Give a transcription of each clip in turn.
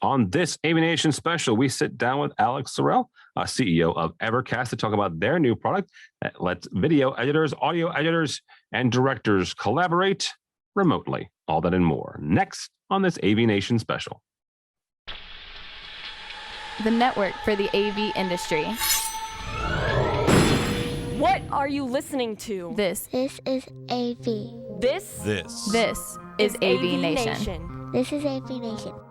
On this AVNation special, we sit down with Alex Sorrell, CEO of Evercast, to talk about their new product that lets video editors, audio editors, and directors collaborate remotely. All that and more next on this AVNation special. The network for the AV industry. What are you listening to? This is AV. This is AVNation. This is AVNation.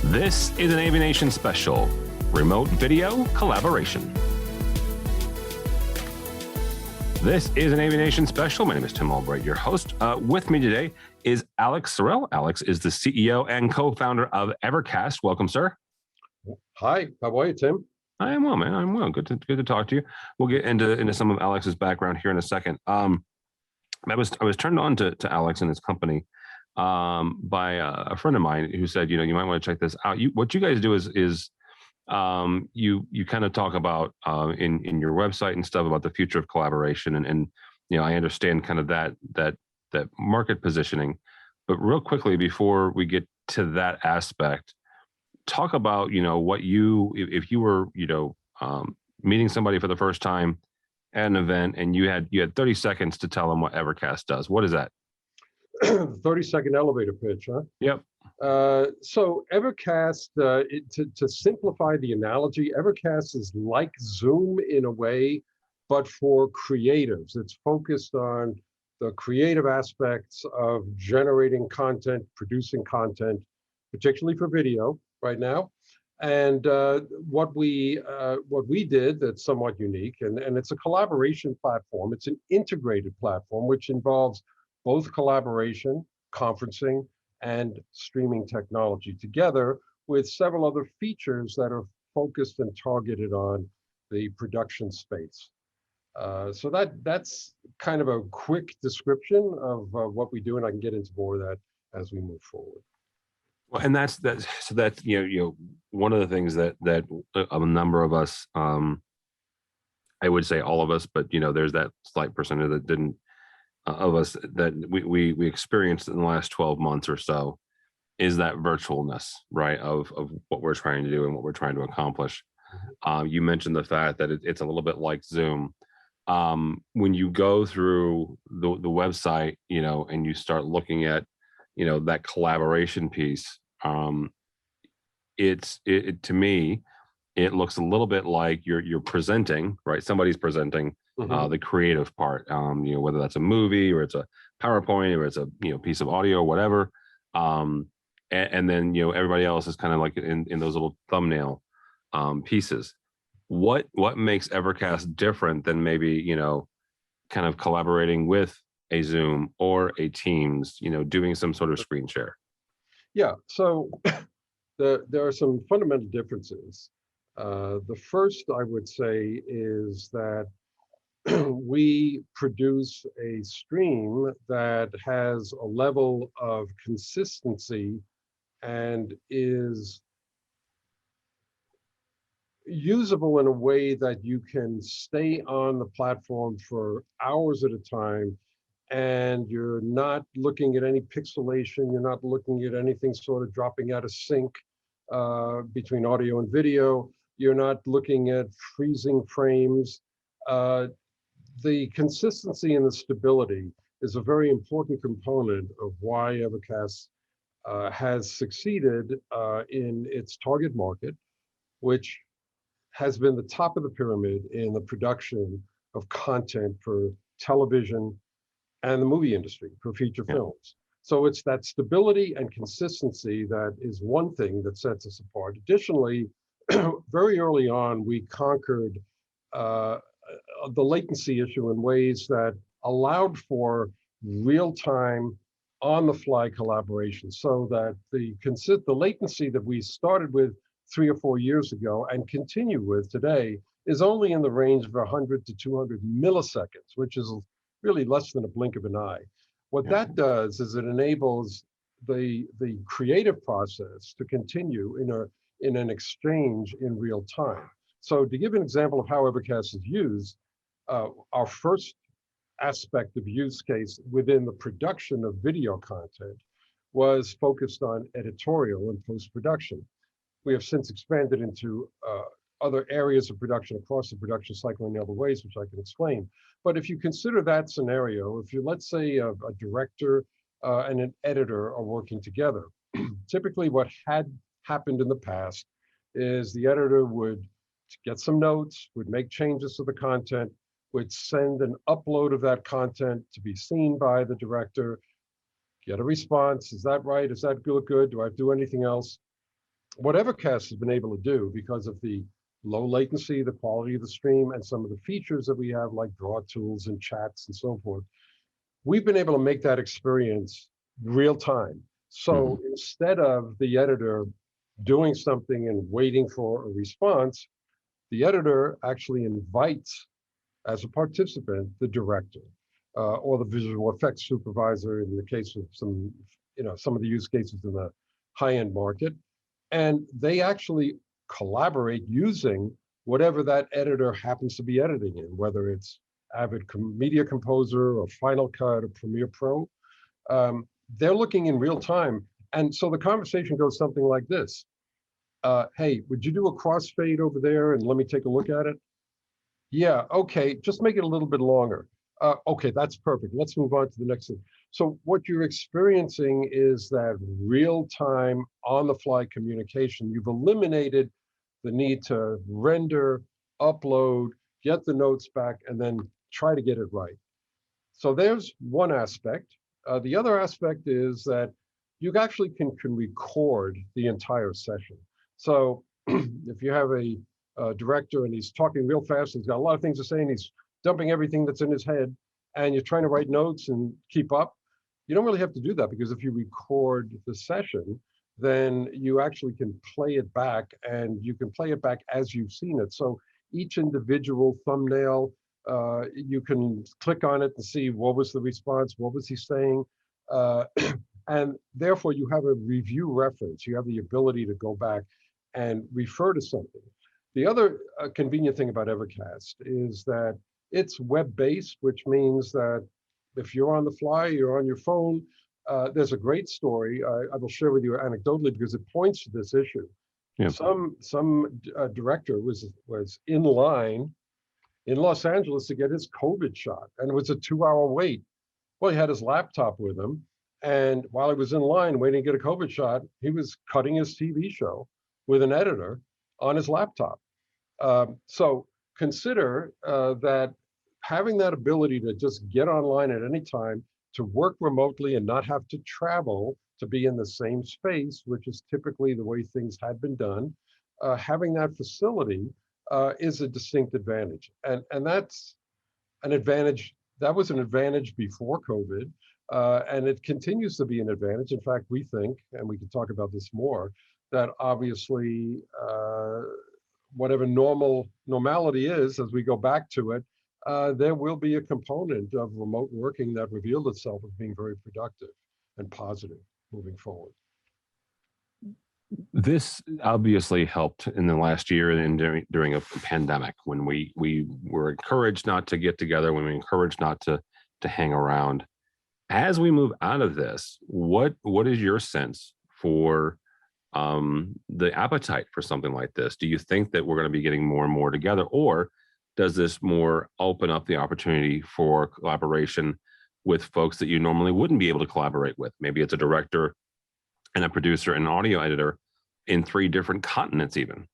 This is an AVNation special, remote video collaboration. This is an AVNation special. My name is Tim Albright, your host. With me today is Alex Sorrell. Alex is the CEO and co-founder of Evercast. Welcome, sir. Hi, how are you, Tim? I am well, man. I'm well. Good to talk to you. We'll get into some of Alex's background here in a second. I was turned on to Alex and his company by a friend of mine who said, you might want to check this out. What you guys do is you kind of talk about in your website and stuff about the future of collaboration, and I understand kind of that market positioning. But real quickly before we get to that aspect, talk about what if you were meeting somebody for the first time at an event and you had 30 seconds to tell them what Evercast does. What is that? 30-second elevator pitch, huh? Yep. So Evercast, to simplify the analogy, Evercast is like Zoom in a way, but for creatives. It's focused on the creative aspects of generating content, producing content, particularly for video right now. And what we did that's somewhat unique, and it's a collaboration platform. It's an integrated platform, which involves both collaboration, conferencing, and streaming technology together with several other features that are focused and targeted on the production space. So that's kind of a quick description of what we do, and I can get into more of that as we move forward. Well, and that's one of the things that a number of us, I would say all of us, but there's that slight percentage that didn't. Of us that we experienced in the last 12 months or so is that virtualness, right, of what we're trying to do and what we're trying to accomplish. You mentioned the fact that it's a little bit like Zoom. When you go through the website, and you start looking at, that collaboration piece, it to me, it looks a little bit like you're presenting, right? Somebody's presenting. The creative part, whether that's a movie or it's a PowerPoint or it's a piece of audio or whatever, and then everybody else is kind of like in those little thumbnail pieces. What makes Evercast different than maybe kind of collaborating with a Zoom or a Teams, doing some sort of screen share? Yeah, so there are some fundamental differences. The first I would say is that we produce a stream that has a level of consistency and is usable in a way that you can stay on the platform for hours at a time, and you're not looking at any pixelation, you're not looking at anything sort of dropping out of sync between audio and video, you're not looking at freezing frames. The consistency and the stability is a very important component of why Evercast has succeeded in its target market, which has been the top of the pyramid in the production of content for television and the movie industry for feature films. So it's that stability and consistency that is one thing that sets us apart. Additionally, very early on, we conquered the latency issue in ways that allowed for real-time, on-the-fly collaboration, so that the latency that we started with 3 or 4 years ago and continue with today is only in the range of 100 to 200 milliseconds, which is really less than a blink of an eye. What that does is it enables the creative process to continue in an exchange in real time. So to give an example of how Evercast is used, our first aspect of use case within the production of video content was focused on editorial and post-production. We have since expanded into other areas of production across the production cycle in other ways, which I can explain. But if you consider that scenario, if you, let's say a director and an editor are working together, typically what had happened in the past is the editor would get some notes, would make changes to the content, would send an upload of that content to be seen by the director, get a response. Is that right? Is that good? Do I have to do anything else? What Evercast has been able to do, because of the low latency, the quality of the stream, and some of the features that we have, like draw tools and chats and so forth, we've been able to make that experience real time. So instead of the editor doing something and waiting for a response, the editor actually invites, as a participant, the director or the visual effects supervisor in the case of some of the use cases in the high-end market. And they actually collaborate using whatever that editor happens to be editing in, whether it's Avid Media Composer or Final Cut or Premiere Pro. They're looking in real time. And so the conversation goes something like this. Hey, would you do a crossfade over there and let me take a look at it? Yeah, okay, just make it a little bit longer. Okay, that's perfect. Let's move on to the next thing. So what you're experiencing is that real-time, on-the-fly communication. You've eliminated the need to render, upload, get the notes back, and then try to get it right. So there's one aspect. The other aspect is that you actually can record the entire session. So if you have a director and he's talking real fast, he's got a lot of things to say, and he's dumping everything that's in his head, and you're trying to write notes and keep up, you don't really have to do that, because if you record the session, then you actually can play it back, and you can play it back as you've seen it. So each individual thumbnail, you can click on it and see what was the response, what was he saying, and therefore you have a review reference. You have the ability to go back and refer to something. The other convenient thing about Evercast is that it's web-based, which means that if you're on the fly, you're on your phone, there's a great story I will share with you anecdotally, because it points to this issue. Yeah. Some director was in line in Los Angeles to get his COVID shot, and it was a 2-hour wait. Well, he had his laptop with him, and while he was in line waiting to get a COVID shot, he was cutting his TV show with an editor on his laptop. So consider that having that ability to just get online at any time, to work remotely and not have to travel to be in the same space, which is typically the way things had been done, having that facility is a distinct advantage. And that's an advantage. That was an advantage before COVID, and it continues to be an advantage. In fact, we think, and we can talk about this more, that obviously whatever normality is, as we go back to it, there will be a component of remote working that revealed itself as being very productive and positive moving forward. This obviously helped in the last year and during a pandemic, when we were encouraged not to get together, when we encouraged not to hang around. As we move out of this, what is your sense for the appetite for something like this? Do you think that we're going to be getting more and more together, or does this more open up the opportunity for collaboration with folks that you normally wouldn't be able to collaborate with? Maybe it's a director and a producer and an audio editor in 3 different continents even.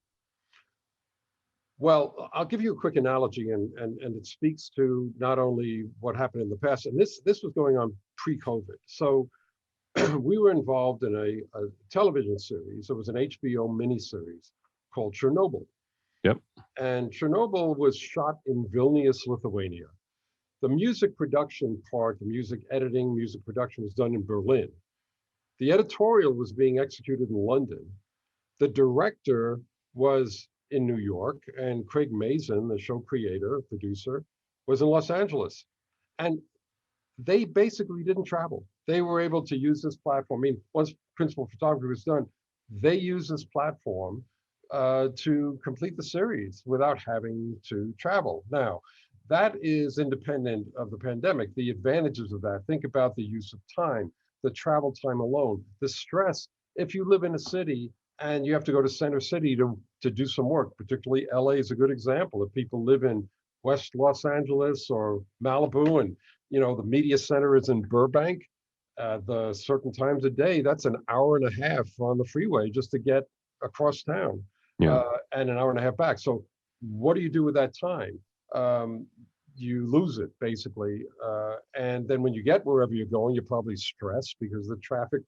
Well, I'll give you a quick analogy, and it speaks to not only what happened in the past, and this was going on pre-COVID. So we were involved in a television series. It was an HBO miniseries called Chernobyl. Yep. And Chernobyl was shot in Vilnius, Lithuania. The music production part, the music editing, music production was done in Berlin. The editorial was being executed in London. The director was in New York, and Craig Mazin, the show creator, producer, was in Los Angeles. And they basically didn't travel. They were able to use this platform. I mean, once principal photography was done, they used this platform to complete the series without having to travel. Now, that is independent of the pandemic. The advantages of that, think about the use of time, the travel time alone, the stress. If you live in a city and you have to go to center city to do some work, particularly LA is a good example. If people live in West Los Angeles or Malibu, and the media center is in Burbank, the certain times a day, that's an hour and a half on the freeway just to get across town, Yeah. and an hour and a half back. So what do you do with that time? You lose it basically, and then when you get wherever you're going, you're probably stressed because the traffic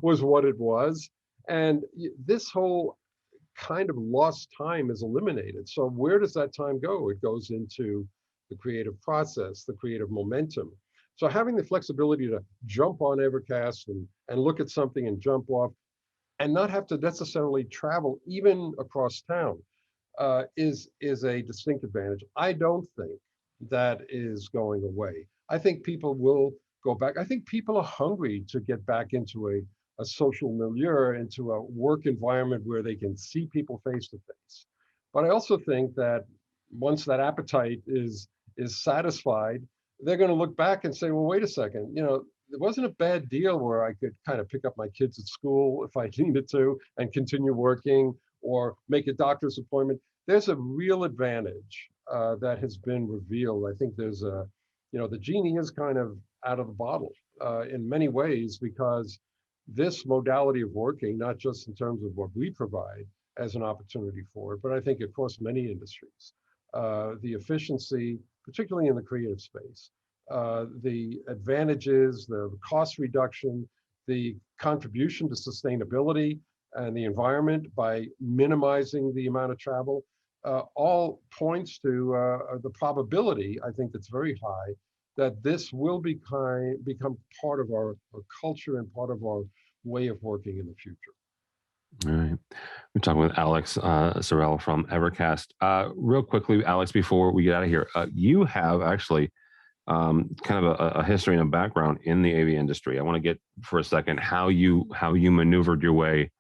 was what it was, and this whole kind of lost time is eliminated. So where does that time go? It goes into the creative process, the creative momentum. So having the flexibility to jump on Evercast and look at something and jump off and not have to necessarily travel even across town, is a distinct advantage. I don't think that is going away. I think people will go back. I think people are hungry to get back into a social milieu, into a work environment where they can see people face to face. But I also think that once that appetite is satisfied, they're going to look back and say, well, wait a second, it wasn't a bad deal where I could kind of pick up my kids at school if I needed to and continue working or make a doctor's appointment. There's a real advantage that has been revealed. I think there's the genie is kind of out of the bottle in many ways, because this modality of working, not just in terms of what we provide as an opportunity for it, but I think across many industries, the efficiency, particularly in the creative space, the advantages, the cost reduction, the contribution to sustainability and the environment by minimizing the amount of travel, all points to the probability, I think that's very high, that this will become part of our culture and part of our way of working in the future. All right. We're talking with Alex Sorrell from Evercast. Real quickly, Alex, before we get out of here, you have actually kind of a history and a background in the AV industry. I want to get for a second how you maneuvered your way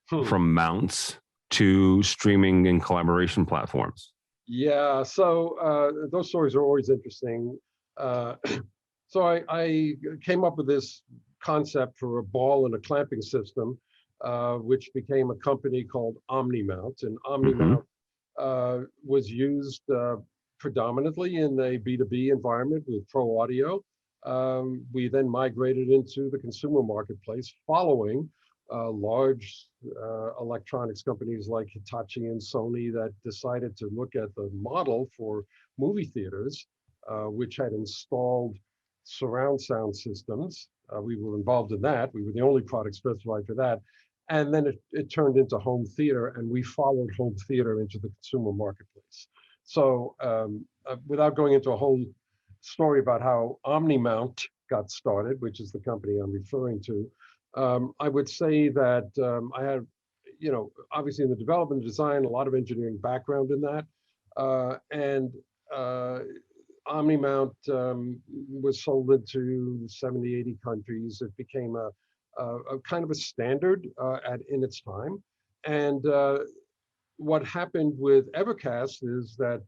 from mounts to streaming and collaboration platforms. Yeah, so those stories are always interesting. So I came up with this concept for a ball and a clamping system, which became a company called OmniMount. And OmniMount was used predominantly in a B2B environment with pro audio. We then migrated into the consumer marketplace following large electronics companies like Hitachi and Sony that decided to look at the model for movie theaters, which had installed surround sound systems. We were involved in that. We were the only product specified for that. And then it turned into home theater, and we followed home theater into the consumer marketplace. So without going into a whole story about how OmniMount got started, which is the company I'm referring to, I would say that I had, obviously in the development and design, a lot of engineering background in that. And OmniMount was sold into 70, 80 countries. It became a kind of a standard in its time. And what happened with Evercast is that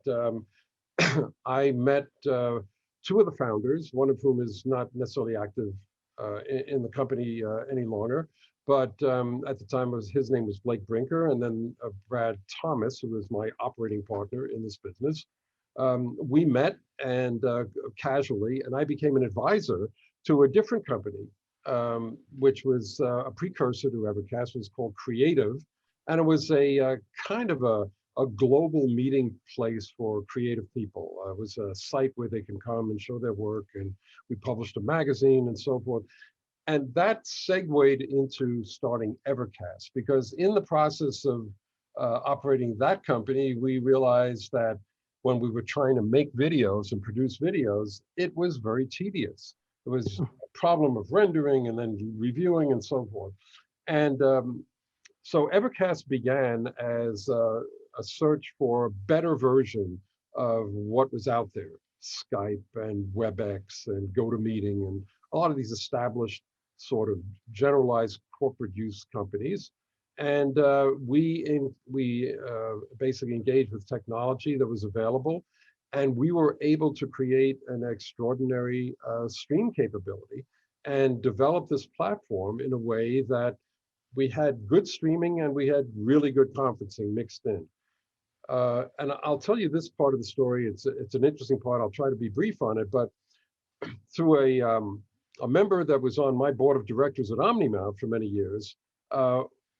I met two of the founders, one of whom is not necessarily active in the company any longer. But at the time, his name was Blake Brinker, and then Brad Thomas, who was my operating partner in this business. We met and casually, and I became an advisor to a different company, which was a precursor to Evercast. It was called Creative, and it was a kind of a global meeting place for creative people. It was a site where they can come and show their work, and we published a magazine and so forth. And that segued into starting Evercast, because in the process of operating that company, we realized that when we were trying to make videos and produce videos, it was very tedious. It was a problem of rendering and then reviewing and so forth. And so Evercast began as a search for a better version of what was out there, Skype and WebEx and GoToMeeting and a lot of these established sort of generalized corporate use companies. And we basically engaged with technology that was available, and we were able to create an extraordinary stream capability. and develop this platform in a way that we had good streaming and we had really good conferencing mixed in. And I'll tell you this part of the story. It's an interesting part. I'll try to be brief on it, but through a member that was on my board of directors at OmniMount for many years,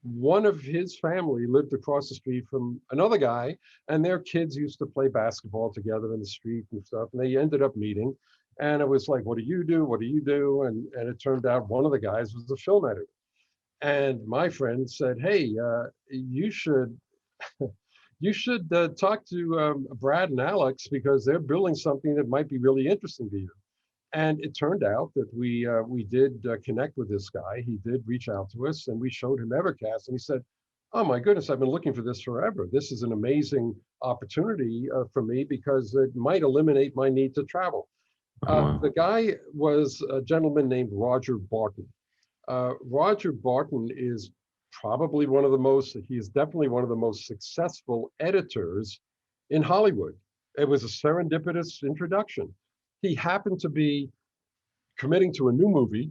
one of his family lived across the street from another guy, and their kids used to play basketball together in the street and stuff. And they ended up meeting, and it was like, "What do you do? What do you do?" And it turned out one of the guys was a film editor. And my friend said, "Hey, you should." You should talk to Brad and Alex because they're building something that might be really interesting to you. And it turned out that we did connect with this guy. He did reach out to us, and we showed him Evercast, and he said, "Oh my goodness, I've been looking for this forever. This is an amazing opportunity for me because it might eliminate my need to travel." Wow. The guy was a gentleman named Roger Barton. Roger Barton is probably he is definitely one of the most successful editors in Hollywood. It was a serendipitous introduction. He happened to be committing to a new movie.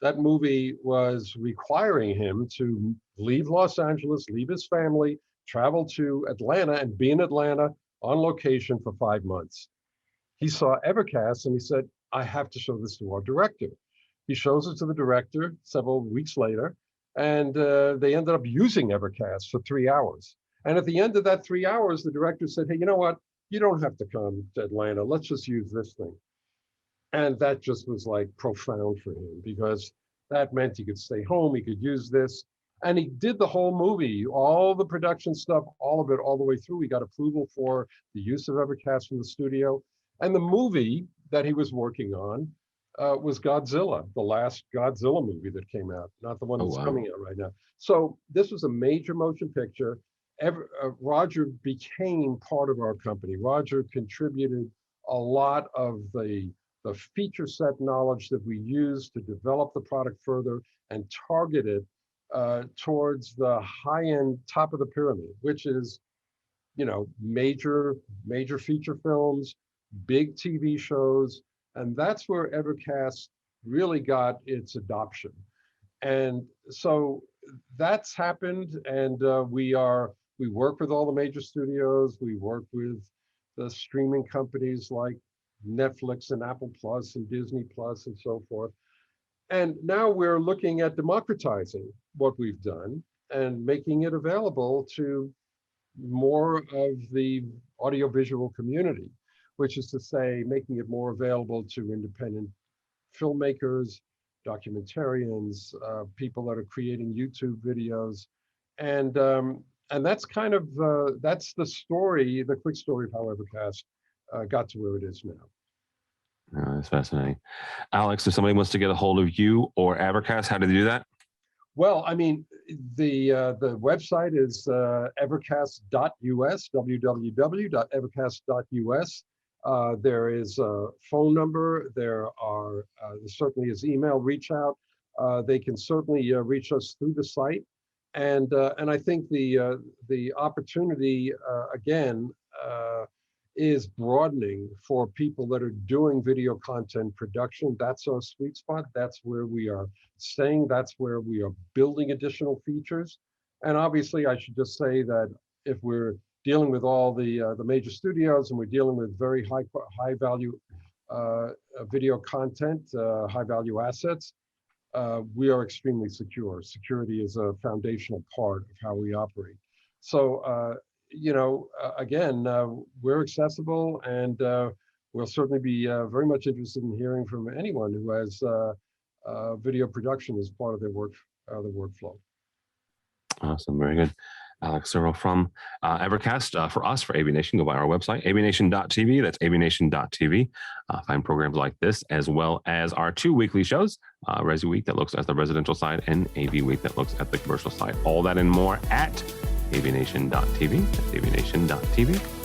That movie was requiring him to leave Los Angeles, leave his family, travel to Atlanta, and be in Atlanta on location for 5 months. He saw Evercast and he said, "I have to show this to our director." He shows it to the director several weeks later, and they ended up using Evercast for 3 hours. And at the end of that 3 hours, the director said, "Hey, you know what? You don't have to come to Atlanta. Let's just use this thing." And that just was like profound for him because that meant he could stay home, he could use this. And he did the whole movie, all the production stuff, all of it, all the way through. He got approval for the use of Evercast from the studio. And the movie that he was working on was Godzilla, the last Godzilla movie that came out, not the one that's coming out right now. So this was a major motion picture. Roger became part of our company. Roger contributed a lot of the feature set knowledge that we use to develop the product further and target it towards the high-end top of the pyramid, which is, major feature films, big TV shows. And that's where Evercast really got its adoption. And so that's happened. And we work with all the major studios. We work with the streaming companies like Netflix and Apple Plus and Disney Plus and so forth. And now we're looking at democratizing what we've done and making it available to more of the audiovisual community, which is to say, making it more available to independent filmmakers, documentarians, people that are creating YouTube videos. And that's kind of, that's the story, the quick story of how Evercast got to where it is now. Oh, that's fascinating. Alex, if somebody wants to get a hold of you or Evercast, how do they do that? Well, I mean, the website is evercast.us, www.evercast.us. There is a phone number. There certainly is email reach out. They can certainly reach us through the site. And I think the opportunity, again, is broadening for people that are doing video content production. That's our sweet spot. That's where we are staying. That's where we are building additional features. And obviously, I should just say that if we're dealing with all the major studios and we're dealing with very high value video content, high value assets, we are extremely secure. Security is a foundational part of how we operate. So, again, we're accessible, and we'll certainly be very much interested in hearing from anyone who has video production as part of their workflow. Awesome, very good. Alex Searle from Evercast. For us, for AVNation, go by our website, avnation.tv. That's avnation.tv. Find programs like this, as well as our 2 weekly shows, Resi Week that looks at the residential side and AV Week that looks at the commercial side. All that and more at avnation.tv. That's avnation.tv.